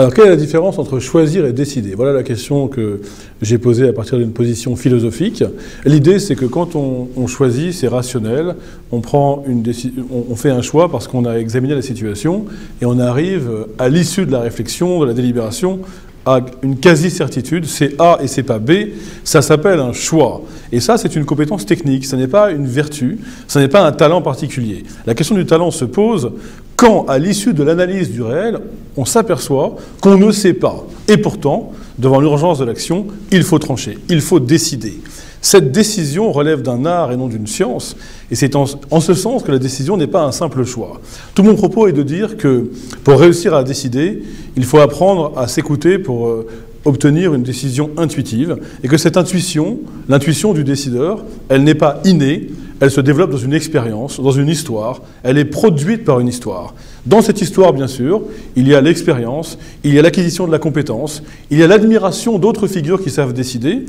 Alors, quelle est la différence entre choisir et décider? Voilà la question que j'ai posée à partir d'une position philosophique. L'idée, c'est que quand on choisit, c'est rationnel, on fait un choix parce qu'on a examiné la situation et on arrive à l'issue de la réflexion, de la délibération, à une quasi-certitude, c'est A et c'est pas B, ça s'appelle un choix. Et ça, c'est une compétence technique, ce n'est pas une vertu, ce n'est pas un talent particulier. La question du talent se pose quand, à l'issue de l'analyse du réel, on s'aperçoit qu'on ne sait pas. Et pourtant, devant l'urgence de l'action, il faut trancher, il faut décider. Cette décision relève d'un art et non d'une science, et c'est en ce sens que la décision n'est pas un simple choix. Tout mon propos est de dire que pour réussir à décider, il faut apprendre à s'écouter pour obtenir une décision intuitive, et que cette intuition, l'intuition du décideur, elle n'est pas innée, elle se développe dans une expérience, dans une histoire, elle est produite par une histoire. Dans cette histoire, bien sûr, il y a l'expérience, il y a l'acquisition de la compétence, il y a l'admiration d'autres figures qui savent décider,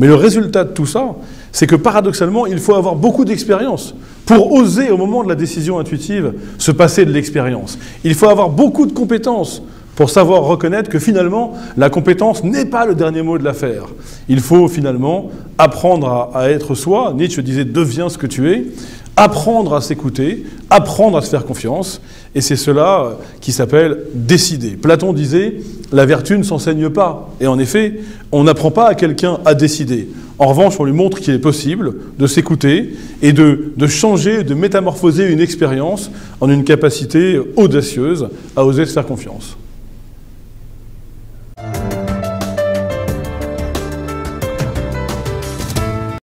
mais le résultat de tout ça, c'est que paradoxalement, il faut avoir beaucoup d'expérience pour oser, au moment de la décision intuitive, se passer de l'expérience. Il faut avoir beaucoup de compétences pour savoir reconnaître que finalement, la compétence n'est pas le dernier mot de l'affaire. Il faut finalement apprendre à être soi. Nietzsche disait « deviens ce que tu es », apprendre à s'écouter, apprendre à se faire confiance, et c'est cela qui s'appelle décider. Platon disait « la vertu ne s'enseigne pas », et en effet, on n'apprend pas à quelqu'un à décider. En revanche, on lui montre qu'il est possible de s'écouter et de changer, de métamorphoser une expérience en une capacité audacieuse à oser se faire confiance.